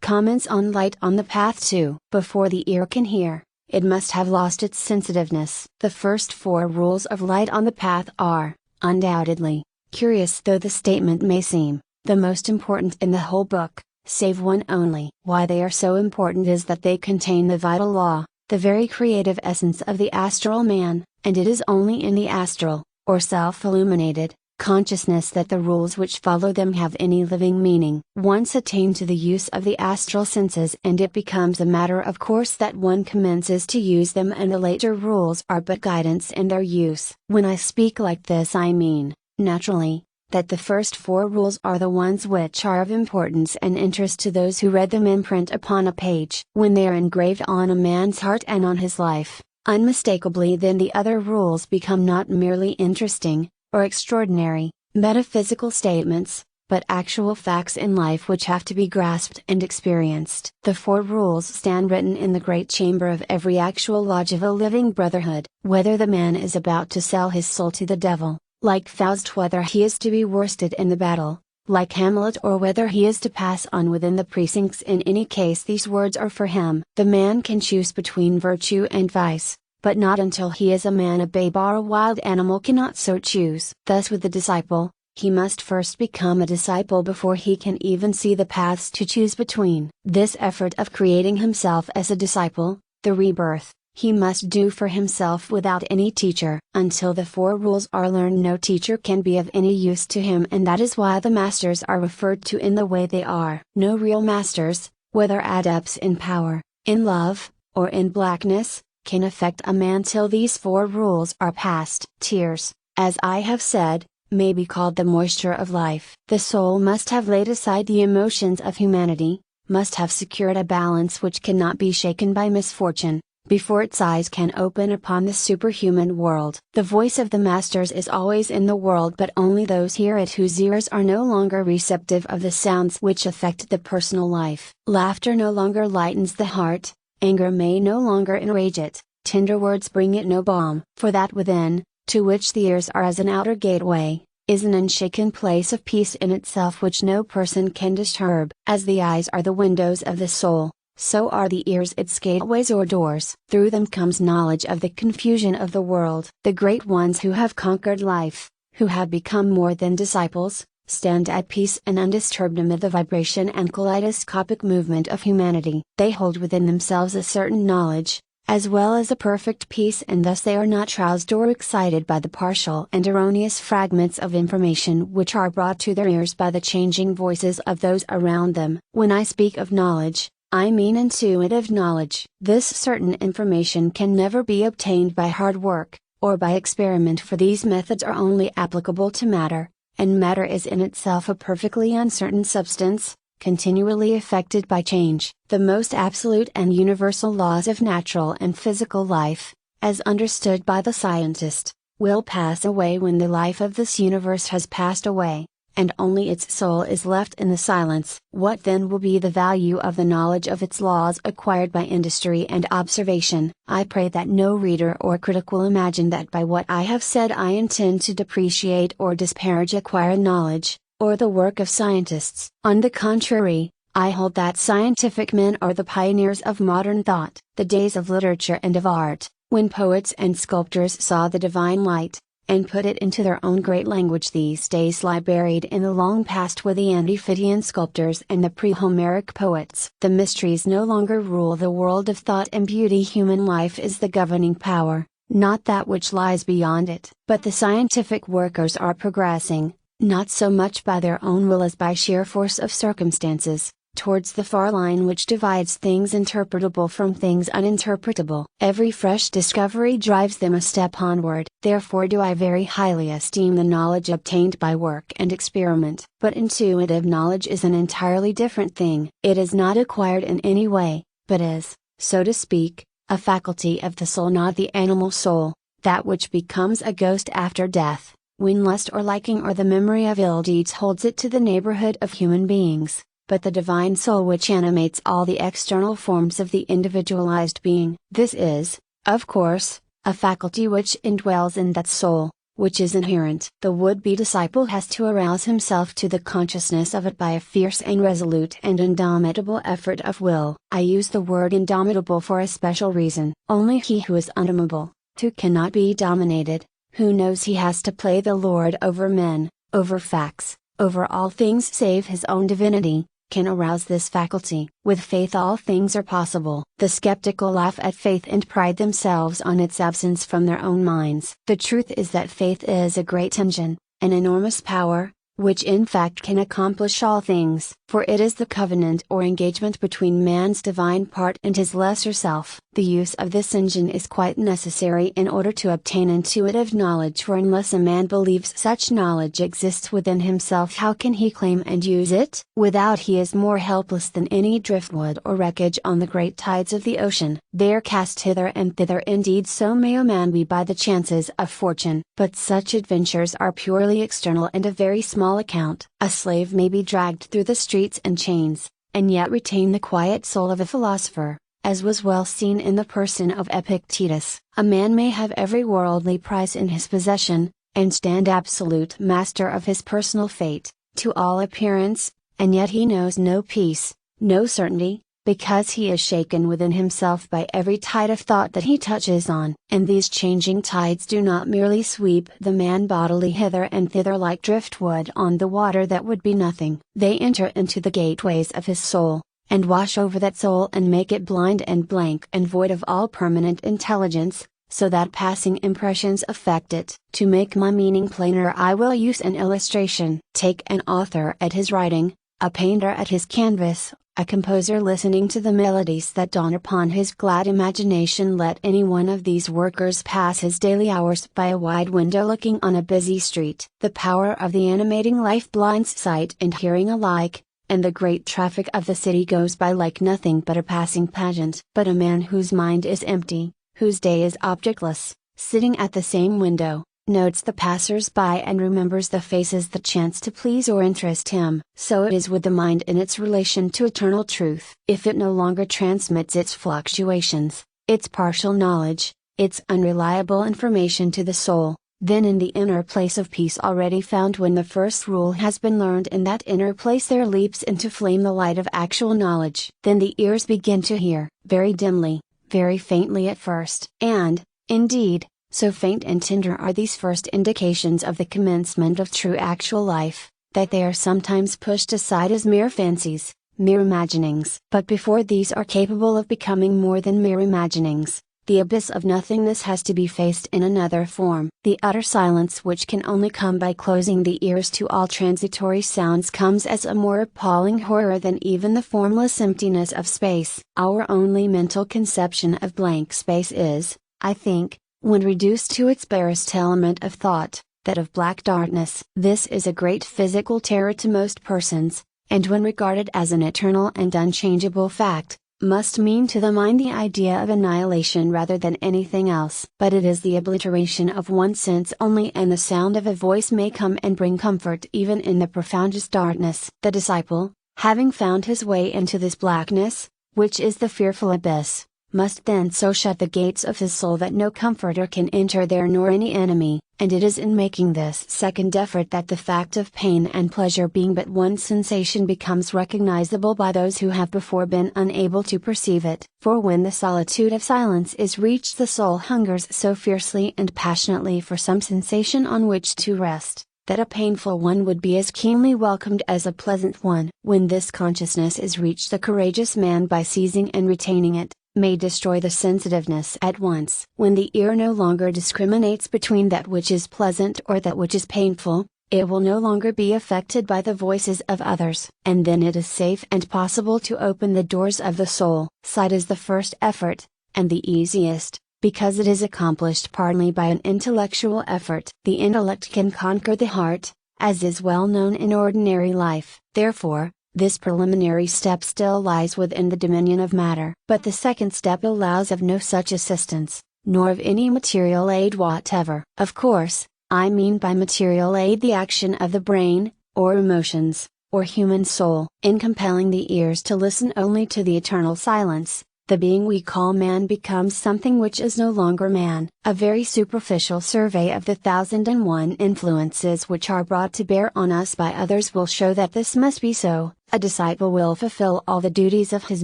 Comments on light on the path to. Before the ear can hear, it must have lost its sensitiveness. The first 4 rules of light on the path are, undoubtedly, curious though the statement may seem, the most important in the whole book, save one only. Why they are so important is that they contain the vital law, the very creative essence of the astral man, and it is only in the astral, or self-illuminated, consciousness that the rules which follow them have any living meaning. Once attain to the use of the astral senses and it becomes a matter of course that one commences to use them, and the later rules are but guidance in their use. When I speak like this I mean, naturally, that the first 4 rules are the ones which are of importance and interest to those who read them in print upon a page. When they are engraved on a man's heart and on his life, unmistakably then the other rules become not merely interesting, or extraordinary, metaphysical statements, but actual facts in life which have to be grasped and experienced. The 4 rules stand written in the great chamber of every actual lodge of a living brotherhood. Whether the man is about to sell his soul to the devil, like Faust, whether he is to be worsted in the battle, like Hamlet, or whether he is to pass on within the precincts, in any case these words are for him. The man can choose between virtue and vice, but not until he is a man. A babe or a wild animal cannot so choose. Thus with the disciple, he must first become a disciple before he can even see the paths to choose between. This effort of creating himself as a disciple, the rebirth, he must do for himself without any teacher. Until the 4 rules are learned no teacher can be of any use to him, and that is why the masters are referred to in the way they are. No real masters, whether adepts in power, in love, or in blackness, can affect a man till these 4 rules are passed. Tears, as I have said, may be called the moisture of life. The soul must have laid aside the emotions of humanity, must have secured a balance which cannot be shaken by misfortune, before its eyes can open upon the superhuman world. The voice of the masters is always in the world, but only those hear it whose ears are no longer receptive of the sounds which affect the personal life. Laughter no longer lightens the heart, anger may no longer enrage it, tender words bring it no balm. For that within, to which the ears are as an outer gateway, is an unshaken place of peace in itself which no person can disturb. As the eyes are the windows of the soul, so are the ears its gateways or doors. Through them comes knowledge of the confusion of the world. The great ones who have conquered life, who have become more than disciples, stand at peace and undisturbed amid the vibration and kaleidoscopic movement of humanity. They hold within themselves a certain knowledge, as well as a perfect peace, and thus they are not roused or excited by the partial and erroneous fragments of information which are brought to their ears by the changing voices of those around them. When I speak of knowledge, I mean intuitive knowledge. This certain information can never be obtained by hard work, or by experiment, for these methods are only applicable to matter, and matter is in itself a perfectly uncertain substance, continually affected by change. The most absolute and universal laws of natural and physical life, as understood by the scientist, will pass away when the life of this universe has passed away, and only its soul is left in the silence. What then will be the value of the knowledge of its laws acquired by industry and observation? I pray that no reader or critic will imagine that by what I have said I intend to depreciate or disparage acquired knowledge, or the work of scientists. On the contrary, I hold that scientific men are the pioneers of modern thought. The days of literature and of art, when poets and sculptors saw the divine light, and put it into their own great language, these days lie buried in the long past with the Ante-Phidian sculptors and the pre-Homeric poets. The mysteries no longer rule the world of thought and beauty. Human life is the governing power, not that which lies beyond it. But the scientific workers are progressing, not so much by their own will as by sheer force of circumstances, towards the far line which divides things interpretable from things uninterpretable. Every fresh discovery drives them a step onward. Therefore do I very highly esteem the knowledge obtained by work and experiment. But intuitive knowledge is an entirely different thing. It is not acquired in any way, but is, so to speak, a faculty of the soul, not the animal soul, that which becomes a ghost after death, when lust or liking or the memory of ill deeds holds it to the neighborhood of human beings, but the divine soul which animates all the external forms of the individualized being. This is, of course, a faculty which indwells in that soul, which is inherent. The would-be disciple has to arouse himself to the consciousness of it by a fierce and resolute and indomitable effort of will. I use the word indomitable for a special reason. Only he who is untamable, who cannot be dominated, who knows he has to play the Lord over men, over facts, over all things save his own divinity, can arouse this faculty. With faith all things are possible. The skeptical laugh at faith and pride themselves on its absence from their own minds. The truth is that faith is a great engine, an enormous power, which in fact can accomplish all things. For it is the covenant or engagement between man's divine part and his lesser self. The use of this engine is quite necessary in order to obtain intuitive knowledge, for unless a man believes such knowledge exists within himself, how can he claim and use it? Without, he is more helpless than any driftwood or wreckage on the great tides of the ocean. They are cast hither and thither. Indeed, so may a man be by the chances of fortune, but such adventures are purely external and of very small account. A slave may be dragged through the streets and chains, and yet retain the quiet soul of a philosopher, as was well seen in the person of Epictetus. A man may have every worldly prize in his possession, and stand absolute master of his personal fate, to all appearance, and yet he knows no peace, no certainty, because he is shaken within himself by every tide of thought that he touches on. And these changing tides do not merely sweep the man bodily hither and thither like driftwood on the water that would be nothing. They enter into the gateways of his soul, and wash over that soul and make it blind and blank and void of all permanent intelligence, so that passing impressions affect it. To make my meaning plainer, I will use an illustration. Take an author at his writing, a painter at his canvas, a composer listening to the melodies that dawn upon his glad imagination. Let any one of these workers pass his daily hours by a wide window looking on a busy street. The power of the animating life blinds sight and hearing alike, and the great traffic of the city goes by like nothing but a passing pageant. But a man whose mind is empty, whose day is objectless, sitting at the same window, notes the passers-by and remembers the faces that chance to please or interest him. So it is with the mind in its relation to eternal truth. If it no longer transmits its fluctuations, its partial knowledge, its unreliable information to the soul, then in the inner place of peace already found, when the first rule has been learned, in that inner place there leaps into flame the light of actual knowledge. Then the ears begin to hear, very dimly, very faintly at first. And, indeed, so faint and tender are these first indications of the commencement of true actual life, that they are sometimes pushed aside as mere fancies, mere imaginings. But before these are capable of becoming more than mere imaginings, the abyss of nothingness has to be faced in another form. The utter silence, which can only come by closing the ears to all transitory sounds, comes as a more appalling horror than even the formless emptiness of space. Our only mental conception of blank space is, I think, when reduced to its barest element of thought, that of black darkness. This is a great physical terror to most persons, and when regarded as an eternal and unchangeable fact, must mean to the mind the idea of annihilation rather than anything else. But it is the obliteration of one sense only, and the sound of a voice may come and bring comfort even in the profoundest darkness. The disciple, having found his way into this blackness, which is the fearful abyss, must then so shut the gates of his soul that no comforter can enter there nor any enemy, and it is in making this second effort that the fact of pain and pleasure being but one sensation becomes recognizable by those who have before been unable to perceive it. For when the solitude of silence is reached, the soul hungers so fiercely and passionately for some sensation on which to rest, that a painful one would be as keenly welcomed as a pleasant one. When this consciousness is reached, the courageous man, by seizing and retaining it, may destroy the sensitiveness at once. When the ear no longer discriminates between that which is pleasant or that which is painful, it will no longer be affected by the voices of others, and then it is safe and possible to open the doors of the soul. Sight is the first effort, and the easiest, because it is accomplished partly by an intellectual effort. The intellect can conquer the heart, as is well known in ordinary life. Therefore, this preliminary step still lies within the dominion of matter. But the second step allows of no such assistance, nor of any material aid whatever. Of course, I mean by material aid the action of the brain, or emotions, or human soul. In compelling the ears to listen only to the eternal silence, the being we call man becomes something which is no longer man. A very superficial survey of the 1001 influences which are brought to bear on us by others will show that this must be so. A disciple will fulfill all the duties of his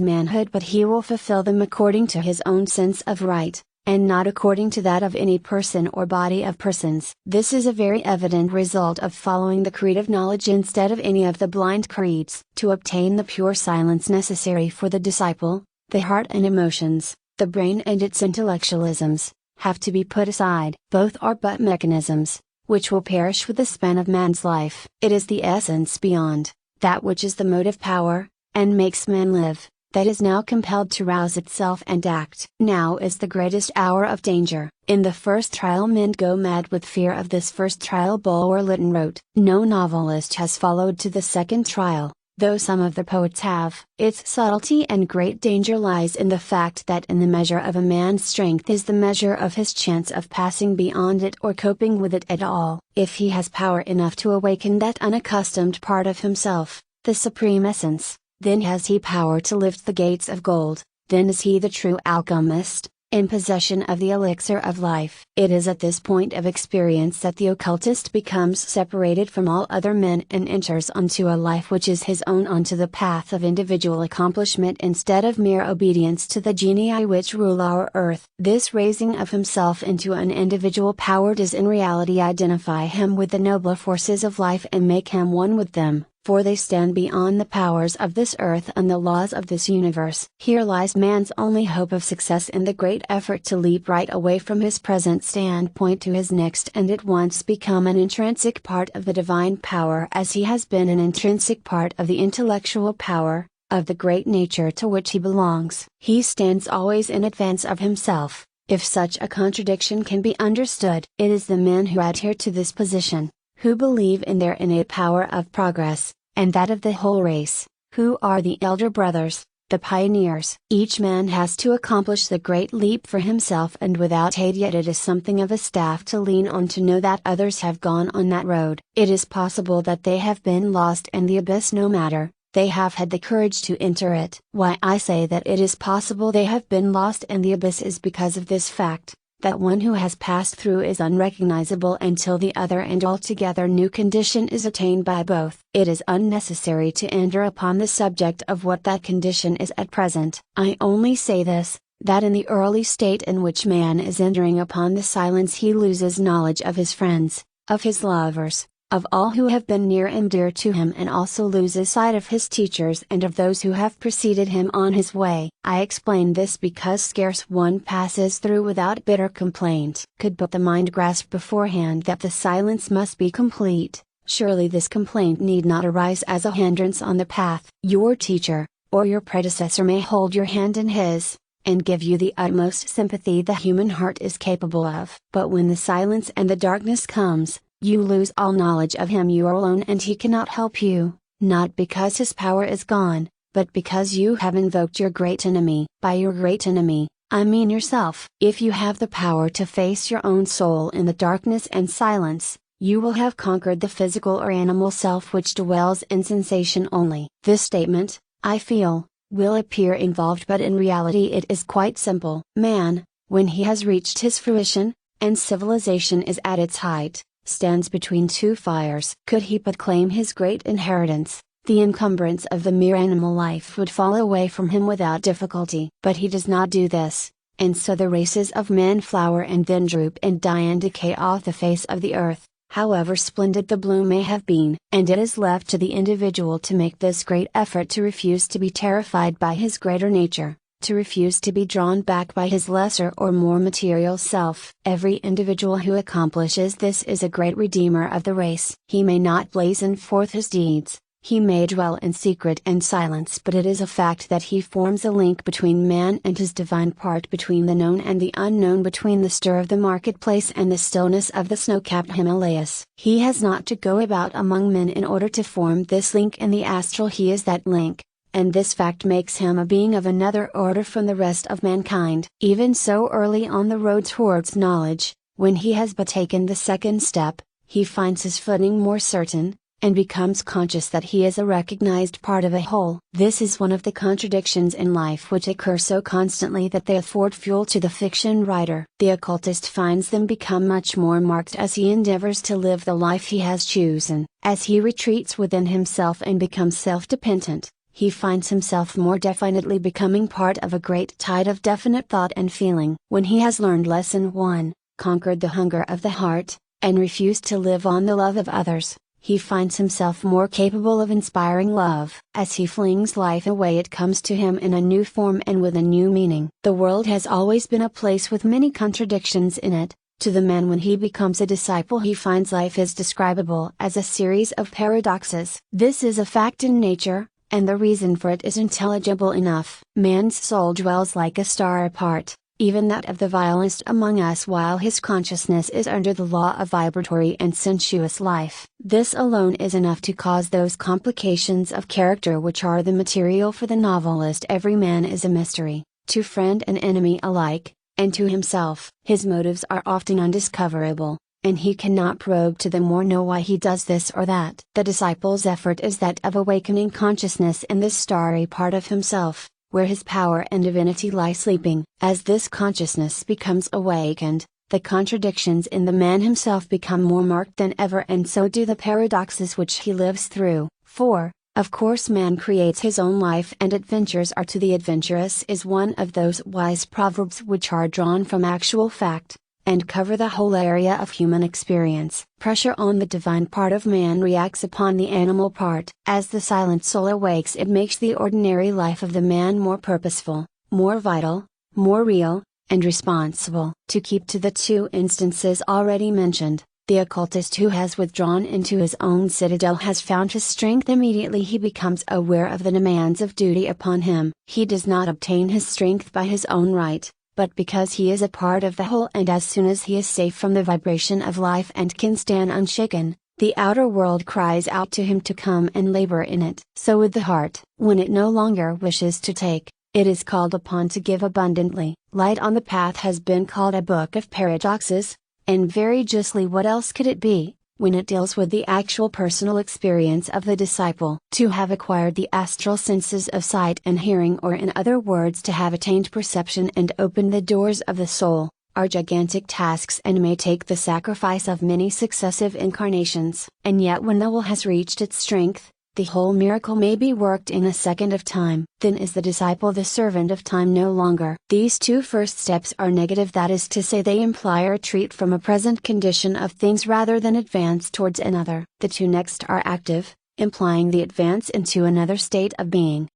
manhood, but he will fulfill them according to his own sense of right, and not according to that of any person or body of persons. This is a very evident result of following the creed of knowledge instead of any of the blind creeds. To obtain the pure silence necessary for the disciple, the heart and emotions, the brain and its intellectualisms, have to be put aside. Both are but mechanisms, which will perish with the span of man's life. It is the essence beyond, that which is the motive power, and makes man live, that is now compelled to rouse itself and act. Now is the greatest hour of danger. In the first trial men go mad with fear of this first trial. Bulwer Lytton wrote. No novelist has followed to the second trial, though some of the poets have. Its subtlety and great danger lies in the fact that in the measure of a man's strength is the measure of his chance of passing beyond it or coping with it at all. If he has power enough to awaken that unaccustomed part of himself, the supreme essence, then has he power to lift the gates of gold, then is he the true alchemist, in possession of the elixir of life. It is at this point of experience that the occultist becomes separated from all other men and enters onto a life which is his own, onto the path of individual accomplishment instead of mere obedience to the genii which rule our earth. This raising of himself into an individual power does in reality identify him with the nobler forces of life and make him one with them, for they stand beyond the powers of this earth and the laws of this universe. Here lies man's only hope of success in the great effort to leap right away from his present standpoint to his next and at once become an intrinsic part of the divine power as he has been an intrinsic part of the intellectual power, of the great nature to which he belongs. He stands always in advance of himself, if such a contradiction can be understood. It is the men who adhere to this position, who believe in their innate power of progress, and that of the whole race, who are the elder brothers, the pioneers. Each man has to accomplish the great leap for himself and without aid, yet it is something of a staff to lean on to know that others have gone on that road. It is possible that they have been lost in the abyss, no matter, they have had the courage to enter it. Why I say that it is possible they have been lost in the abyss is because of this fact, that one who has passed through is unrecognizable until the other and altogether new condition is attained by both. It is unnecessary to enter upon the subject of what that condition is at present. I only say this, that in the early state in which man is entering upon the silence he loses knowledge of his friends, of his lovers, of all who have been near and dear to him, and also loses sight of his teachers and of those who have preceded him on his way. I explain this because scarce one passes through without bitter complaint. Could but the mind grasp beforehand that the silence must be complete, surely this complaint need not arise as a hindrance on the path. Your teacher, or your predecessor may hold your hand in his, and give you the utmost sympathy the human heart is capable of. But when the silence and the darkness comes, you lose all knowledge of him. You are alone and he cannot help you, not because his power is gone, but because you have invoked your great enemy. By your great enemy, I mean yourself. If you have the power to face your own soul in the darkness and silence, you will have conquered the physical or animal self which dwells in sensation only. This statement, I feel, will appear involved, but in reality it is quite simple. Man, when he has reached his fruition, and civilization is at its height, stands between two fires. Could he but claim his great inheritance, the encumbrance of the mere animal life would fall away from him without difficulty. But he does not do this, and so the races of men flower and then droop and die and decay off the face of the earth, however splendid the bloom may have been. And it is left to the individual to make this great effort, to refuse to be terrified by his greater nature, to refuse to be drawn back by his lesser or more material self. Every individual who accomplishes this is a great redeemer of the race. He may not blazon forth his deeds, he may dwell in secret and silence, but it is a fact that he forms a link between man and his divine part, between the known and the unknown, between the stir of the marketplace and the stillness of the snow-capped Himalayas. He has not to go about among men in order to form this link in the astral. He is that link, and this fact makes him a being of another order from the rest of mankind. Even so, early on the road towards knowledge, when he has but taken the second step, he finds his footing more certain, and becomes conscious that he is a recognized part of a whole. This is one of the contradictions in life which occur so constantly that they afford fuel to the fiction writer. The occultist finds them become much more marked as he endeavors to live the life he has chosen. As he retreats within himself and becomes self-dependent, he finds himself more definitely becoming part of a great tide of definite thought and feeling. When he has learned lesson 1, conquered the hunger of the heart, and refused to live on the love of others, he finds himself more capable of inspiring love. As he flings life away, it comes to him in a new form and with a new meaning. The world has always been a place with many contradictions in it. To the man, when he becomes a disciple, he finds life is describable as a series of paradoxes. This is a fact in nature, and the reason for it is intelligible enough. Man's soul dwells like a star apart, even that of the vilest among us, while his consciousness is under the law of vibratory and sensuous life. This alone is enough to cause those complications of character which are the material for the novelist. Every man is a mystery, to friend and enemy alike, and to himself. His motives are often undiscoverable, and he cannot probe to them or know why he does this or that. The disciple's effort is that of awakening consciousness in this starry part of himself, where his power and divinity lie sleeping. As this consciousness becomes awakened, the contradictions in the man himself become more marked than ever, and so do the paradoxes which he lives through. For, of course, man creates his own life, and adventures are to the adventurous is one of those wise proverbs which are drawn from actual fact, and cover the whole area of human experience. Pressure on the divine part of man reacts upon the animal part. As the silent soul awakes, it makes the ordinary life of the man more purposeful, more vital, more real, and responsible. To keep to the two instances already mentioned, the occultist who has withdrawn into his own citadel has found his strength immediately he becomes aware of the demands of duty upon him. He does not obtain his strength by his own right, but because he is a part of the whole, and as soon as he is safe from the vibration of life and can stand unshaken, the outer world cries out to him to come and labor in it. So with the heart, when it no longer wishes to take, it is called upon to give abundantly. Light on the Path has been called a book of paradoxes, and very justly. What else could it be, when it deals with the actual personal experience of the disciple? To have acquired the astral senses of sight and hearing, or in other words to have attained perception and opened the doors of the soul, are gigantic tasks and may take the sacrifice of many successive incarnations. And yet when the will has reached its strength, the whole miracle may be worked in a second of time. Then is the disciple the servant of time no longer. These two first steps are negative, that is to say, they imply a retreat from a present condition of things rather than advance towards another. The two next are active, implying the advance into another state of being.